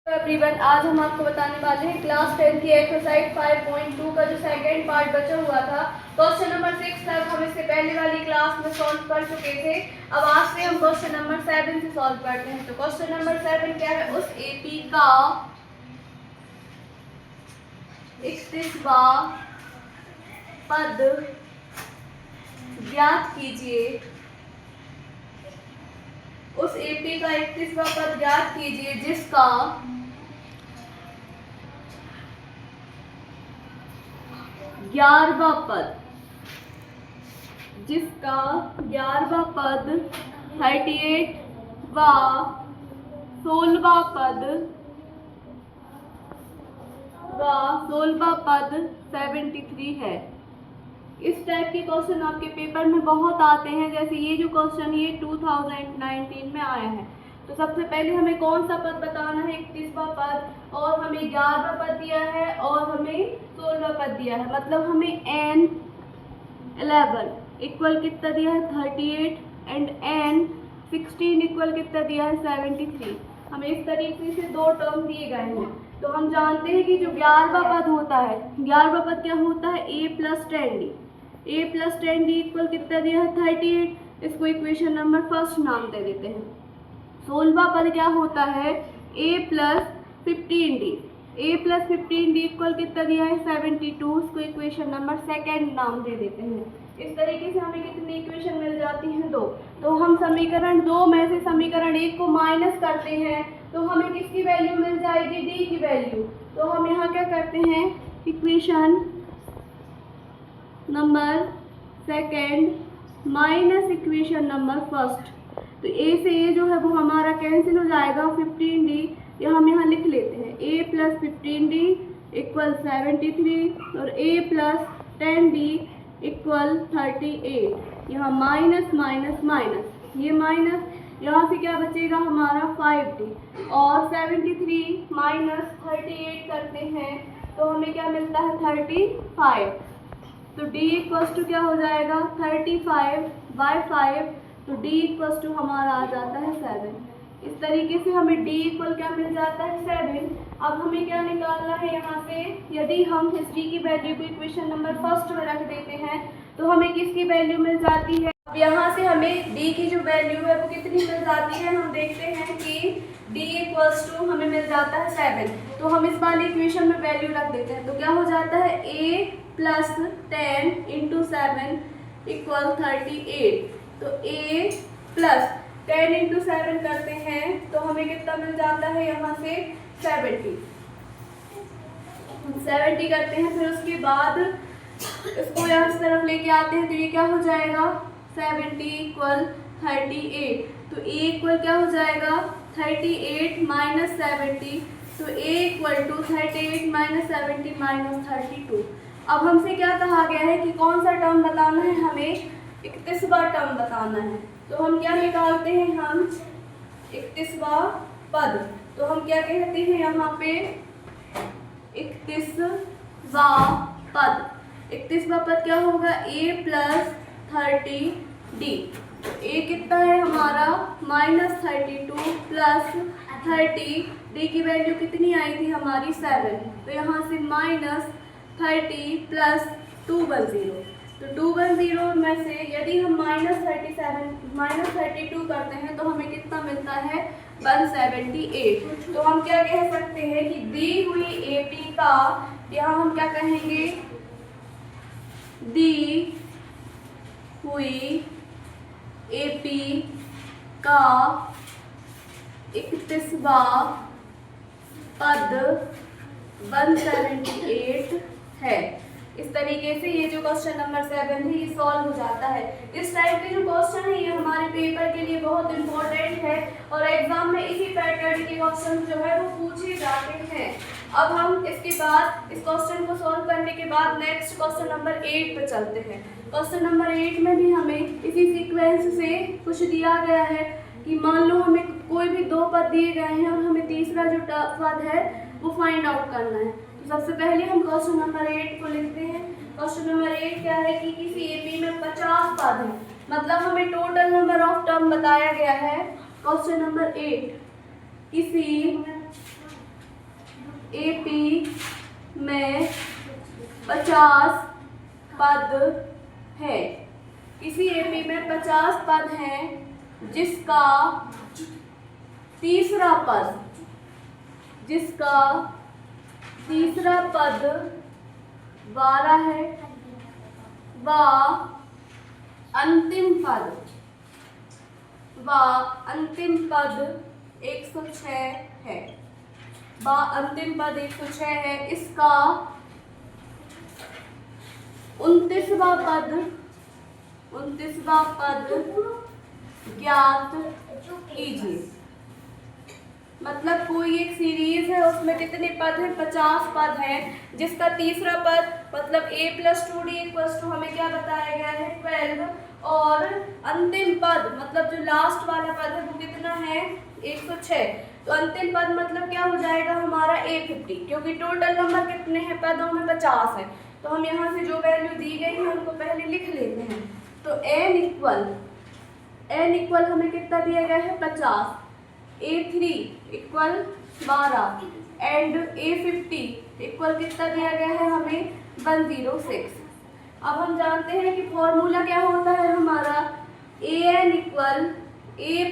Everyone, आज हम आपको बताने वाले हैं क्लास 10 की एक्सरसाइज 5.2 का जो सेकंड पार्ट बचा हुआ था। क्वेश्चन नंबर 6 तक हम इससे पहले वाली क्लास में सॉल्व कर चुके थे। अब आज से हम क्वेश्चन नंबर 7 से सॉल्व करते हैं। तो क्वेश्चन नंबर 7 क्या है? उस एपी का 31वां पद ज्ञात कीजिए। उस एपी का 31वां पद ज्ञात कीजिए जिसका 11वां पद 38 व 16वां पद 73 है। इस टाइप के क्वेश्चन आपके पेपर में बहुत आते हैं। जैसे ये जो क्वेश्चन ये 2019 में आया है। तो सबसे पहले हमें कौन सा पद बताना है? 31वां पद, और हमें 11वां पद दिया है और हमें 16वां पद दिया है। मतलब हमें N11 इक्वल कितना दिया है? 38 एंड N16 इक्वल कितना दिया है? 73। हमें इस तरीके से दो टर्म दिए गए हैं। तो हम जानते हैं कि जो 11वां पद होता है, 11वां पद क्या होता है? A + 10D। A + 10D equal कितना दिया है? 38। इसको इक्वेशन नंबर फर्स्ट नाम दे देते हैं। 16वां पद क्या होता है? A + 15D। A + 15D equal कितना दिया है? 72। इसको इक्वेशन नंबर सेकेंड नाम दे देते हैं। इस तरीके से हमें कितनी इक्वेशन मिल जाती हैं? 2। तो हम समीकरण 2 में से समीकरण 1 को माइनस करते हैं तो हमें किसकी वैल्यू मिल जाएगी? D की वैल्यू। तो हम यहाँ क्या करते हैं? Equation number second minus equation number first. तो A से A जो है वो हमारा कैंसिल हो जाएगा। 15D ये हम यहाँ लिख लेते हैं। A + 15D इक्वल 73 और A + 10D इक्वल 38। यहाँ माइनस माइनस माइनस, ये माइनस, यहाँ से क्या बचेगा हमारा? 5D। और 73 माइनस 38 करते हैं तो हमें क्या मिलता है? 35। तो D इक्वल्स टू क्या हो जाएगा? 35/5। तो D इक्वल्स टू हमारा आ जाता है 7। इस तरीके से हमें D इक्वल क्या मिल जाता है? 7। अब हमें क्या निकालना है यहाँ से? यदि हम इस D की वैल्यू को इक्वेशन नंबर फर्स्ट में रख देते हैं तो हमें किसकी वैल्यू मिल जाती है? अब यहाँ से हमें D की जो वैल्यू है वो कितनी मिल जाती है? हम देखते हैं कि D इक्वल्स टू हमें मिल जाता है 7। तो हम इस वाली इक्वेशन में वैल्यू रख देते हैं। तो क्या हो जाता है? A + 10 × 7 equal 38। तो A + 10 × 7 करते हैं तो हमें कितना मिल जाता है? यहाँ से 70 करते हैं। फिर उसके बाद इसको यहाँ इस तरफ लेके आते हैं तो ये क्या हो जाएगा? 70 इक्वल 38। तो A इक्वल क्या हो जाएगा? 38 - 70। तो A इक्वल टू 38 - 70 - 32। अब हमसे क्या कहा गया है कि कौन सा टर्म बताना है? हमें 31वां टर्म बताना है। तो हम क्या निकालते हैं? हम 31वां पद। तो हम क्या कहते हैं यहाँ पे? 31वां पद। 31वां पद क्या होगा? A + 30D। तो A कितना है हमारा? -32 + 30। D की वैल्यू कितनी आई थी हमारी? 7। तो यहाँ से -30 + 210। तो 210 में से यदि हम -32 करते हैं तो हमें कितना मिलता है? 178। तो हम क्या कह सकते हैं कि दी हुई एपी का, यहाँ हम क्या कहेंगे? दी हुई एपी का 31वां पद 178 है। इस तरीके से ये जो क्वेश्चन नंबर 7 है ये सॉल्व हो जाता है। इस टाइप के जो क्वेश्चन है ये हमारे पेपर के लिए बहुत इंपॉर्टेंट है और एग्जाम में इसी पैटर्न के क्वेश्चन जो है वो पूछे जाते हैं। अब हम इसके बाद इस क्वेश्चन को सॉल्व करने के बाद नेक्स्ट क्वेश्चन नंबर 8 पे चलते हैं। क्वेश्चन नंबर 8 में भी हमें इसी सीक्वेंस से कुछ दिया गया है कि मान लो हमें कोई भी 2 पद दिए गए हैं और हमें तीसरा जो पद है वो फाइंड आउट करना है। तो सबसे पहले हम क्वेश्चन नंबर 8 को लिखते हैं। क्वेश्चन नंबर 8 क्या है कि किसी एपी में 50 पद है। मतलब हमें टोटल नंबर ऑफ टर्म बताया गया है। क्वेश्चन नंबर 8 किसी AP में 50 पद है। किसी AP में 50 पद हैं जिसका तीसरा पद 12 है व अंतिम पद 106 है। अंतिम पद 106 है। इसका 29वां पद ज्ञात कीजिए। मतलब कोई एक सीरीज है, उसमें कितने पद हैं? 50 पद हैं, जिसका तीसरा पद मतलब a+2d = हमें क्या बताया गया है? 12। और अंतिम पद मतलब जो लास्ट वाला पद है वो कितना है? 106। तो अंतिम पद मतलब क्या हो जाएगा हमारा? A50, क्योंकि टोटल नंबर कितने हैं पदों में? 50 है। तो हम यहाँ से जो वैल्यू दी गई है उनको पहले लिख लेते हैं। तो n इक्वल हमें कितना दिया गया है? 50। A3 = 12 एंड A50 इक्वल कितना दिया गया है हमें? 106। अब हम जानते हैं कि फॉर्मूला क्या होता है हमारा? an = a +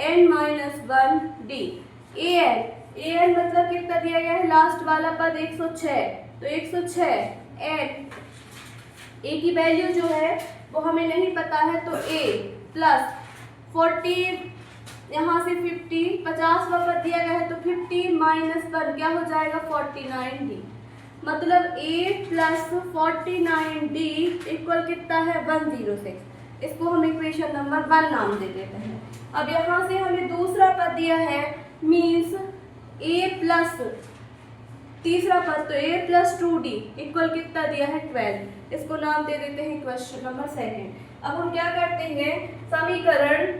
n-1d। an मतलब कितना दिया गया है? लास्ट वाला पद 106। तो 106 n a की वैल्यू जो है वो हमें नहीं पता है, तो a + 40 यहाँ से 50 50वां पद दिया गया है, तो 50 - 1 क्या हो जाएगा? 49d। मतलब a + 49d इक्वल कितना है? 106। इसको हम इक्वेशन नंबर 1 नाम दे देते हैं। अब यहाँ से हमें दूसरा पद दिया है, मीन्स a+ तीसरा पद, तो a+2d इक्वल कितना दिया है? 12। इसको नाम दे देते हैं क्वेश्चन नंबर 2। अब हम क्या करते हैं? समीकरण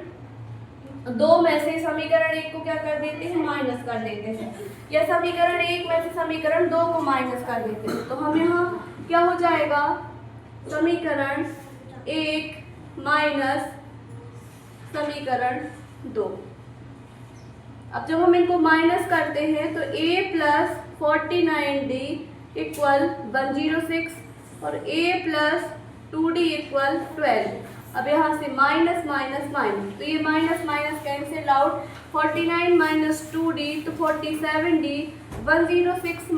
2 में से समीकरण 1 को क्या कर देते हैं? माइनस कर देते हैं, या समीकरण 1 में से समीकरण 2 को माइनस कर देते हैं। तो हम यहाँ क्या हो जाएगा? समीकरण 1 माइनस समीकरण 2। अब जब हम इनको माइनस करते हैं तो a + 49d = 106 और a + 2d = 12। अब यहाँ से माइनस माइनस माइनस, तो ये minus minus cancel out. 49 - 2d तो 47d। 106 -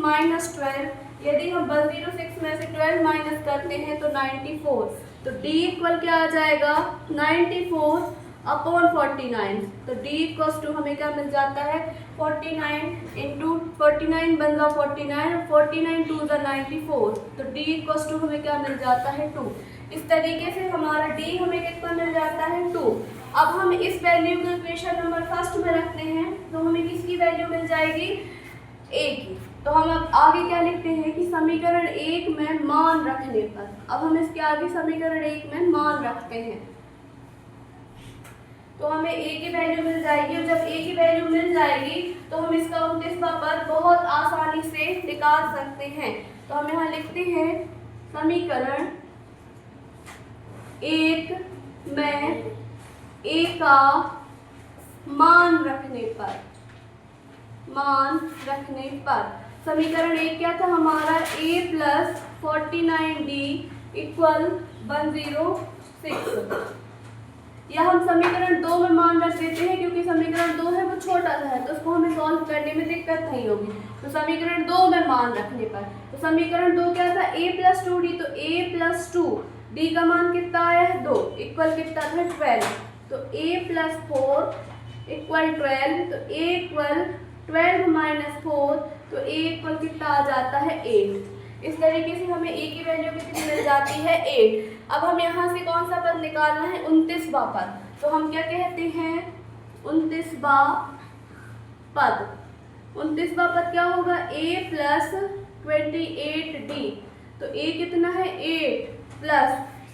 12, यदि हम 106 में से 12 माइनस करते हैं तो 94। तो d इक्वल क्या आ जाएगा? 94/49। तो d = हमें क्या मिल जाता है? 49 × 49 बन जाओ 49, 49 × 2 = 94। तो d = हमें क्या मिल जाता है? 2। इस तरीके से हमारा d हमें कितना मिल जाता है? 2। अब हम इस वैल्यू को इक्वेशन नंबर 1 में रखते हैं, तो हमें किसकी वैल्यू मिल जाएगी? a की। तो हम अब आगे क्या लिखते हैं कि समीकरण 1 में मान रखने पर, अब हम इसके आगे समीकरण 1 में मान रखते हैं तो हमें a की वैल्यू मिल जाएगी। और जब a की वैल्यू मिल जाएगी तो हम इसका 29वां पद बहुत आसानी से निकाल सकते हैं। तो हम यहाँ लिखते हैं समीकरण 1 में a का मान रखने समीकरण 1 क्या था हमारा? a + 49d = 106। या हम समीकरण 2 में मान रख देते हैं, क्योंकि समीकरण 2 है वो छोटा सा है, तो उसको हमें सॉल्व करने में दिक्कत नहीं होगी। तो समीकरण 2 में मान रखने पर, तो समीकरण 2 क्या था? a + 2d। तो a + 2d का मान कितना आया है? 2 इक्वल कितना था? 12। तो a + 4 = 12। तो a = 12 - 4, तो a इक्वल कितना आ जाता है? 8। इस तरीके से हमें a की वैल्यू कितनी मिल जाती है? 8। अब हम यहाँ से कौन सा पद निकालना है? 29वां पद। तो हम क्या कहते हैं? 29वां पद। 29वां पद क्या होगा? a + 28d। तो a कितना है? 8 +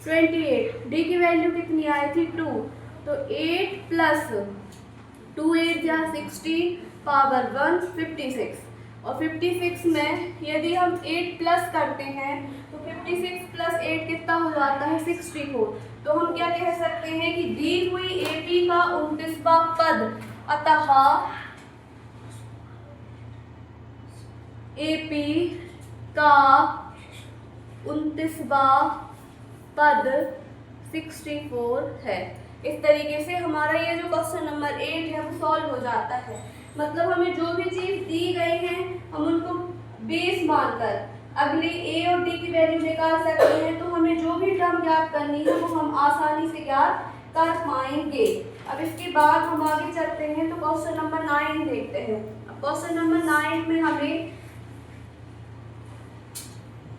28। d की वैल्यू कितनी आई थी? 2। तो 8 + 2 8 = 60 पावर 1 56। और 56 में यदि हम 8 प्लस करते हैं तो 56 + 8 कितना हो जाता है? 64। तो हम क्या कह सकते हैं कि दी हुई AP का 29वां पद, अतः AP का 29वां पद 64 है। इस तरीके से हमारा ये जो क्वेश्चन नंबर 8 है वो सॉल्व हो जाता है। मतलब हमें जो भी चीज़ दी गई है हम उनको बेस मानकर अगले ए और डी की वैल्यू निकाल सकते हैं। तो हमें जो भी टर्म ज्ञात करनी है वो हम आसानी से ज्ञात कर पाएंगे। अब इसके बाद हम आगे चलते हैं तो क्वेश्चन नंबर 9 देखते हैं। अब क्वेश्चन नंबर 9 में हमें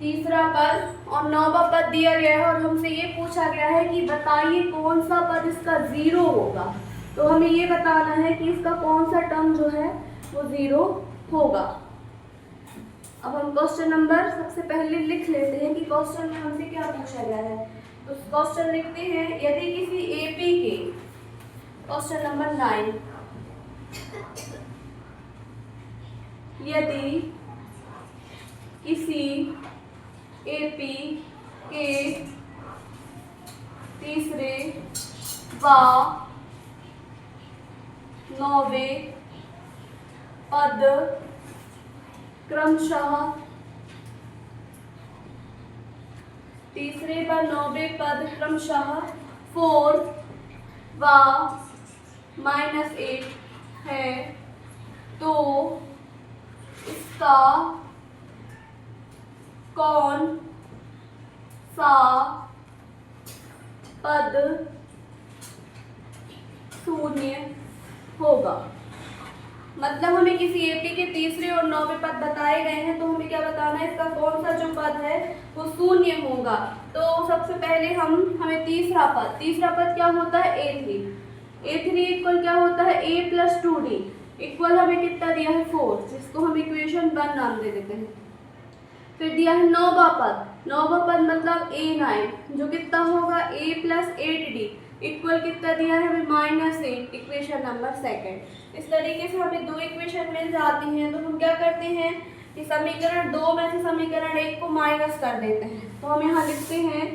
तीसरा पद और 9वां पद दिया गया है और हमसे ये पूछा गया है कि बताइए कौन सा पद इसका 0 होगा। तो हमें ये बताना है कि इसका कौन सा टर्म जो है वो 0 होगा। अब हम क्वेश्चन नंबर सबसे पहले लिख लेते हैं कि क्वेश्चन में हमसे क्या पूछा गया है। तो क्वेश्चन लिखते हैं, यदि किसी एपी के, क्वेश्चन नंबर 9, यदि किसी एपी के तीसरे व 9वें पद क्रमशः तीसरे व 9वें पद क्रमशः 4 व -8 है तो इसका कौन सा पद शून्य होगा। मतलब हमें किसी एपी के तीसरे और 9वें पद बताए गए हैं तो हमें क्या बताना है, इसका कौन सा जो पद है वो शून्य होगा। तो सबसे पहले हमें तीसरा पद क्या होता है, A3 इक्वल क्या होता है, A + 2D इक्वल हमें कितना दिया है 4, जिसको हम इक्वेशन 1 नाम दे देते हैं। फिर दिया है 9वां पद मतलब A9 जो कितना होगा A + 8D इक्वल कितना दिया है हमें -8, इक्वेशन नंबर 2। इस तरीके से हमें दो इक्वेशन मिल जाती हैं। तो हम क्या करते हैं कि समीकरण 2 में से समीकरण 1 को माइनस कर देते हैं। तो हम यहाँ लिखते हैं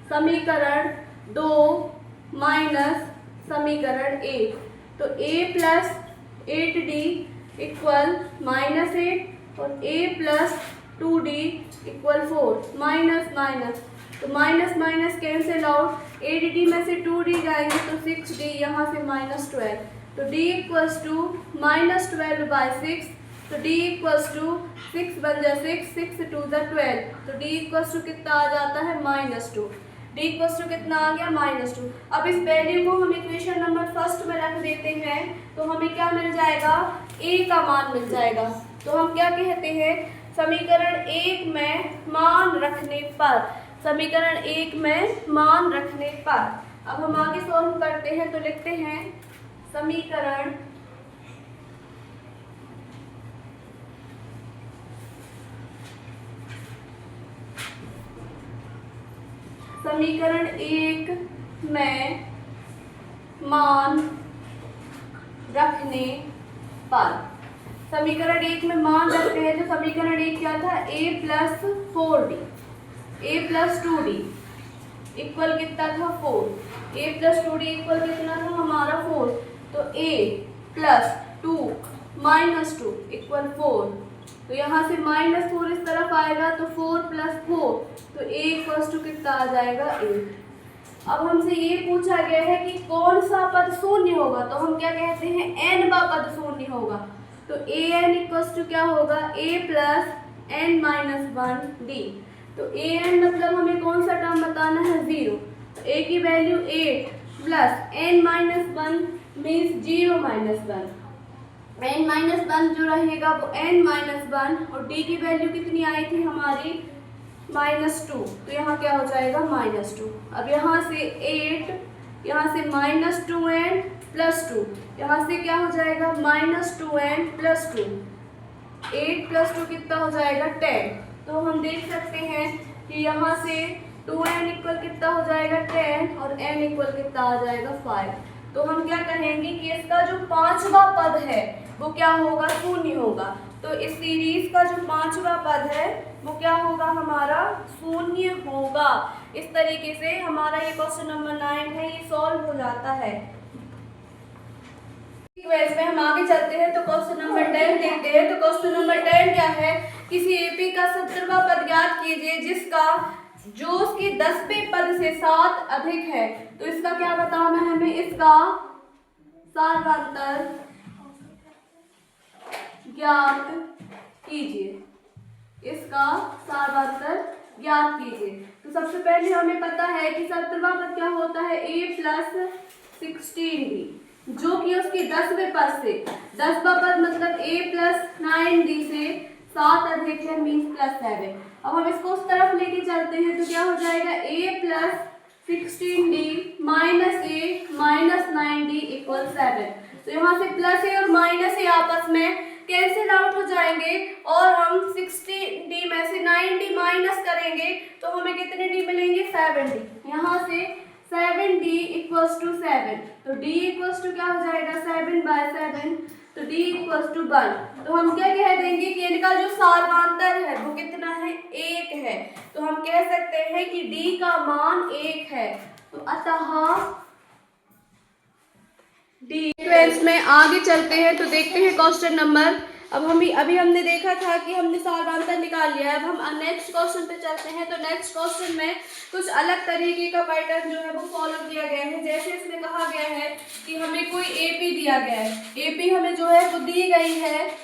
समीकरण 2 माइनस समीकरण 1। तो A + 8D इक्वल -8 और A + 2D इक्वल 4, माइनस तो माइनस कैंसिल आउट, 8D में से 2D जाएंगे तो 6D, यहाँ से -12 तो D इक्वल्स टू -12/6। तो D इक्वल्स टू 6 बन जाए 6 2 12 तो D इक्वल्स टू कितना आ जाता है -2। D इक्वल्स टू कितना आ गया -2। अब इस वैल्यू को हम इक्वेशन नंबर 1 में रख देते हैं तो हमें क्या मिल जाएगा, A का मान मिल जाएगा। तो हम क्या कहते हैं, समीकरण 1 में मान रखने पर, समीकरण 1 में मान रखने पर। अब हम आगे सॉल्व करते हैं तो लिखते हैं समीकरण समीकरण 1 में मान रखने पर, समीकरण 1 में मान रखते हैं तो समीकरण 1 क्या था, A + 4D, A + 2D equal कितना था 4, A + 2D इक्वल कितना था हमारा 4। तो A + 2 - 2 इक्वल 4। तो यहाँ से -4 इस तरफ आएगा तो 4 + 4 तो A इक्वल्स टू कितना आ जाएगा 8। अब हमसे ये पूछा गया है कि कौन सा पद शून्य होगा। तो हम क्या कहते हैं, n वां पद शून्य होगा। तो an इक्वल्स टू क्या होगा, A + n - 1D। तो an मतलब हमें कौन सा टर्म बताना है, 0। तो a की वैल्यू 8 + n - 1 मीन्स 0 - 1, n - 1 जो रहेगा वो n - 1 और d की वैल्यू कितनी आई थी हमारी -2। तो यहाँ क्या हो जाएगा -2। अब यहाँ से 8, यहाँ से -2n + 2, यहाँ से क्या हो जाएगा -2n + 2, 8 + 2 कितना हो जाएगा 10। तो हम देख सकते हैं कि यहाँ से 2n इक्वल कितना हो जाएगा 10 और n इक्वल कितना आ जाएगा 5। तो हम क्या कहेंगे कि इसका जो 5वां पद है वो क्या होगा, शून्य होगा। तो इस सीरीज का जो 5वां पद है वो क्या होगा, हमारा शून्य होगा। इस तरीके से हमारा ये क्वेश्चन नंबर 9 है, ये सॉल्व हो जाता है। में हम आगे चलते हैं तो क्वेश्चन नंबर 10 देखते हैं। तो क्वेश्चन नंबर 10 क्या है, किसी एपी का 70वां पद ज्ञात कीजिए जिसका जो उसके 10वें पद से 7 अधिक है। तो इसका क्या बताना है हमें, इसका सारवांतर ज्ञात कीजिए, इसका सारवांतर ज्ञात कीजिए। तो सबसे पहले हमें पता है कि 70वां पद क्या होता है, a + 16d, जो कि उसके 10वें पद से, 10वां पद मतलब a + 9d से 7 अधिक है, मीन्स +7। अब हम इसको उस तरफ लेके चलते हैं तो क्या हो जाएगा, a + 16d - a - 9d = 7। तो यहाँ से प्लस ए और माइनस ए आपस में कैंसिल आउट हो जाएंगे और हम 60d में से 9d माइनस करेंगे तो हमें कितने d मिलेंगे, 7d। यहाँ से 7d = 7, तो d = क्या हो जाएगा, 7/7, तो d = 1। तो हम क्या कह देंगे कि इनका जो सारवांतर है वो कितना है, 1 है। तो हम कह सकते हैं कि d का मान 1 है। तो अतः सीक्वेंस में आगे चलते हैं तो देखते हैं क्वेश्चन नंबर, अभी हमने देखा था कि हमने सारवांतर निकाल लिया है। अब हम नेक्स्ट क्वेश्चन पे चलते हैं। तो नेक्स्ट क्वेश्चन में कुछ अलग तरीके का पैटर्न जो है वो फॉलो किया गया है। जैसे इसमें कहा गया है कि हमें कोई एपी दिया गया है, एपी हमें जो है वो दी गई है,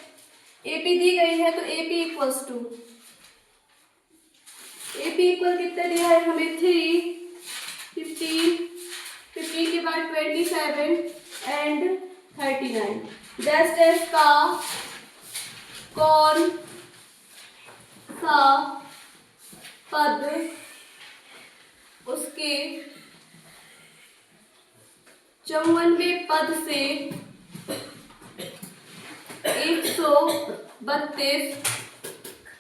एपी दी गई है। तो एपी इक्वल कितना दिया है हमें, 3, 15, 15 के बाद 27 एंड 39। डैश का कौन सा पद उसके 54वें पद से 132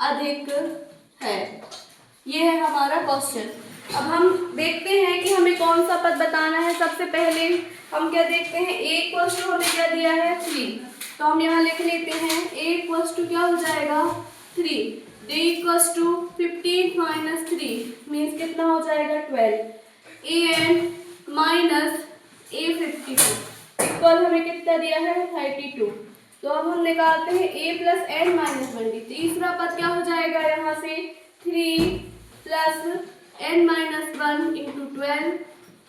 अधिक है। ये है हमारा क्वेश्चन। अब हम देखते हैं कि हमें कौन सा पद बताना है। सबसे पहले हम क्या देखते हैं, a = हमें क्या दिया है, 3। तो हम यहाँ लिख लेते हैं a = क्या हो जाएगा, 3। d = 15 - 3 मीन्स कितना हो जाएगा, 12। a - a52 इक्वल हमें कितना दिया है, 32। तो अब हम निकालते हैं a + n - 1d। तीसरा पद क्या हो जाएगा, यहाँ से 3 + n - 1 × 12।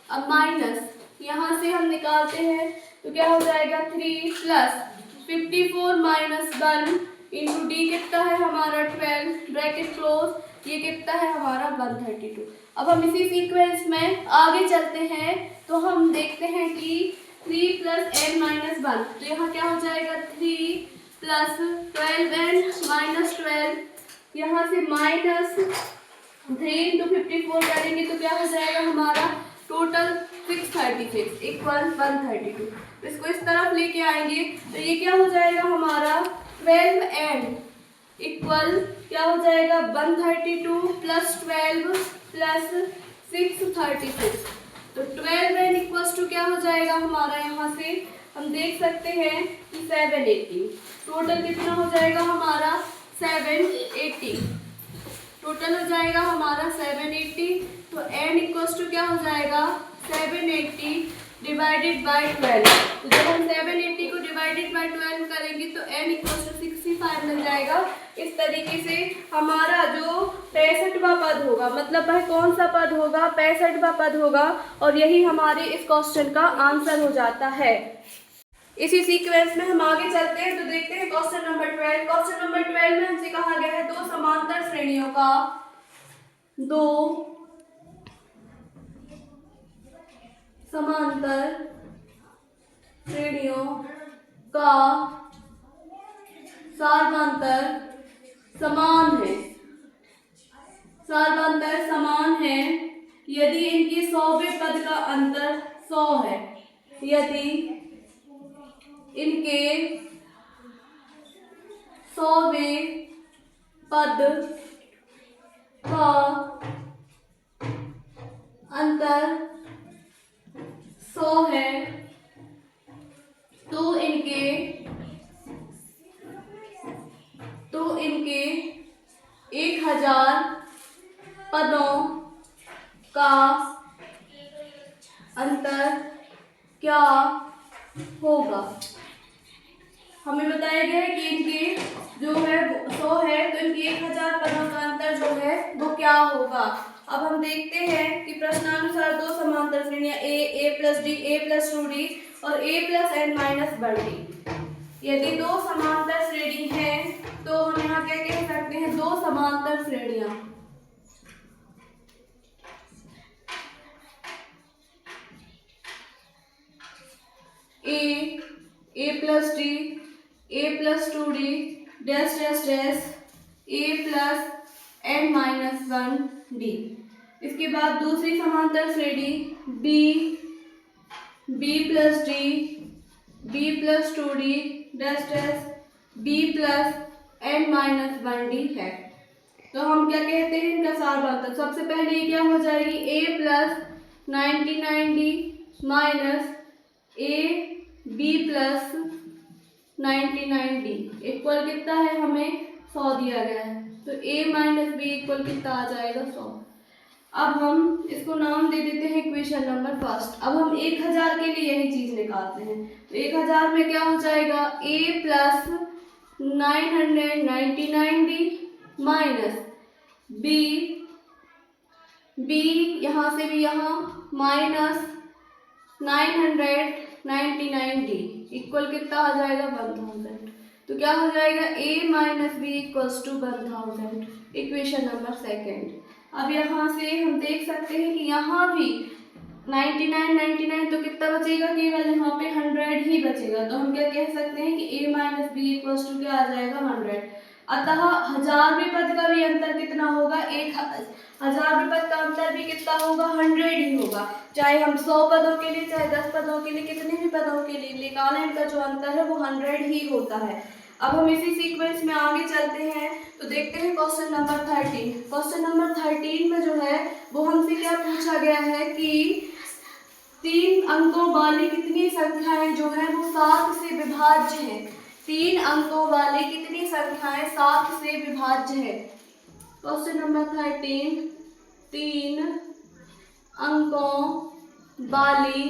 अब माइनस यहाँ से हम निकालते हैं तो क्या हो जाएगा, 3 + 54 - 1 × d कितना है हमारा, 12, ब्रैकेट क्लोज, ये कितना है हमारा 132। अब हम इसी सीक्वेंस में आगे चलते हैं तो हम देखते हैं कि 3 + n - 1, तो यहाँ क्या हो जाएगा, 3 + 12n - 12, यहाँ से -3 × 54 करेंगे तो क्या हो जाएगा हमारा टोटल 636 = 132। इसको इस तरफ लेके आएंगे तो ये क्या हो जाएगा हमारा 12n इक्वल क्या हो जाएगा 132 + 12 + 636। तो 12n = क्या हो जाएगा हमारा, यहाँ से हम देख सकते हैं कि 780। टोटल कितना हो जाएगा हमारा 780, टोटल हो जाएगा हमारा 780। तो n = क्या हो जाएगा 780 / 12। तो जब हम 780 को / 12 करेंगे तो n = 65 मिल जाएगा। इस तरीके से हमारा जो 65वां पद होगा, मतलब वह कौन सा पद होगा, 65वां पद होगा, और यही हमारे इस क्वेश्चन का आंसर हो जाता है। इसी सीक्वेंस में हम आगे चलते हैं तो देखते हैं क्वेश्चन नंबर 12। क्वेश्चन नंबर 12 में हमसे कहा गया है दो समांतर श्रेणियों का सारवांतर समान है यदि इनके 100वें पद का अंतर 100 है, यदि इनके 100वें पद का अंतर 100 है तो इनके 1000 पदों का अंतर क्या होगा। हमें बताया गया है कि इनके अब हम देखते हैं कि प्रश्नानुसार दो समांतर श्रेणियां A plus D, A plus 2d और ए प्लस एन माइनस 1d। यदि दो समांतर श्रेणी हैं तो हम यहाँ क्या कह सकते हैं, दो समांतर श्रेणियां A plus D, A plus 2d dash dash dash A plus N minus 1d। इसके बाद दूसरी समांतर श्रेणी B plus D, B plus 2d dash dash B plus N minus 1d है। तो हम क्या कहते हैं, इनका सार बनता है। सबसे पहले ये क्या हो जाएगी, a plus 99d minus a b plus 99d equal कितना है, हमें 100 दिया गया है। तो a माइनस बी इक्वल कितना आ जाएगा, 100। अब हम इसको नाम दे देते हैं इक्वेशन नंबर फर्स्ट। अब हम 1000 के लिए यही चीज निकालते हैं। तो 1000 में क्या हो जाएगा, a plus 999d minus B यहाँ से भी यहाँ माइनस 999d इक्वल कितना आ जाएगा, 1000। तो क्या हो जाएगा, a minus b equals to 1000, equation number second. अब यहाँ से हम देख सकते हैं कि यहाँ भी 99 तो कितना बचेगा, केवल यहाँ पे 100 ही बचेगा। तो हम क्या कह सकते हैं कि a minus b equals to क्या आ जाएगा, 100। अतः 1000वें पद का भी अंतर कितना होगा, 1000वें पद का अंतर भी कितना होगा, 100 ही होगा। चाहे हम 100 पदों के लिए, चाहे 10 पदों के लिए, कितने भी पदों के लिए निकालें, इनका जो अंतर है वो 100 ही होता है। अब हम इसी सीक्वेंस में आगे चलते हैं तो देखते हैं क्वेश्चन नंबर 13। क्वेश्चन नंबर 13 में जो है वो हमसे क्या पूछा गया है कि 3 अंकों वाली कितनी संख्याएं जो है वो 7 से विभाज्य हैं। 3 अंकों वाली कितनी संख्याएं 7 से विभाज्य है। क्वेश्चन नंबर 13, 3 अंकों वाली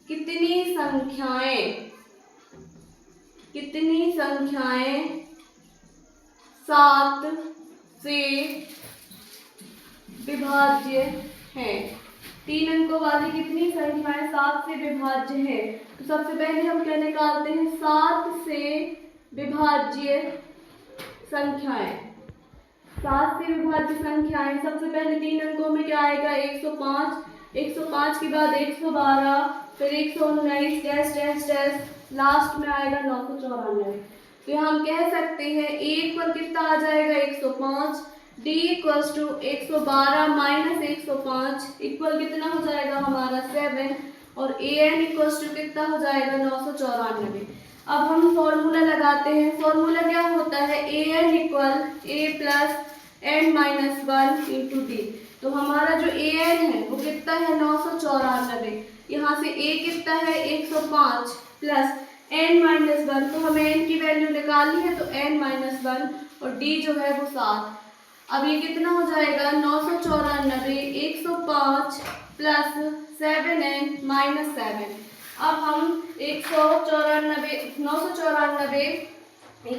कितनी संख्याएं 7 से विभाज्य हैं। 3 अंकों वाली कितनी संख्याएं 7 से विभाज्य है। तो सबसे पहले हम क्या निकालते हैं, 7 से विभाज्य संख्याएं। 7 से विभाज्य संख्याएं सबसे पहले 3 अंकों में क्या आएगा, 105, 105 के बाद 112, फिर 119 डैश डैश डैश, लास्ट में आएगा 994। तो हम कह सकते हैं a पर कितना आ जाएगा, 105, d equals to 112 minus 105 equal कितना हो जाएगा हमारा 7, और an इक्वल्स टू कितना हो जाएगा 994। अब हम फॉर्मूला लगाते हैं। फॉर्मूला क्या होता है, an equal a plus n minus 1 into D. तो हमारा जो an है वो कितना है 994। यहाँ से a कितना है 105 प्लस n माइनस 1, तो हमें n की वैल्यू निकालनी है तो n माइनस 1 और d जो है वो 7। अब ये कितना हो जाएगा 994, 105 प्लस 7n माइनस 7। अब हम 994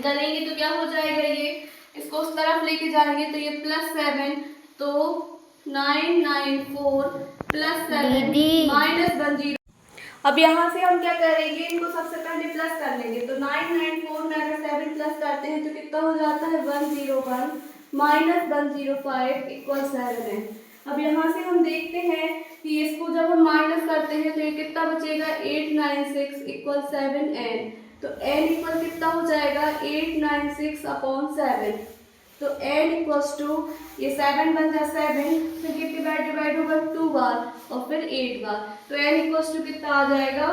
करेंगे तो क्या हो जाएगा, ये इसको उस तरफ लेके जाएंगे तो ये प्लस 7, तो 994 प्लस 7 माइनस 10। अब यहाँ से हम क्या करेंगे, इनको सबसे पहले प्लस कर लेंगे। तो 994 में अगर 7 प्लस करते हैं तो कितना हो जाता है 101 माइनस 105 इक्वल 7 है। अब यहाँ से हम देखते हैं कि इसको जब हम माइनस करते हैं तो ये कितना बचेगा 896 इक्वल 7n। तो n इक्वल कितना हो जाएगा 896 अपॉन 7। तो n इक्वल्स टू ये 7 बन जाए 7, फिर कितनी बार डिवाइड होगा 2 बार और फिर 8 बार। तो n इक्वल्स टू कितना आ जाएगा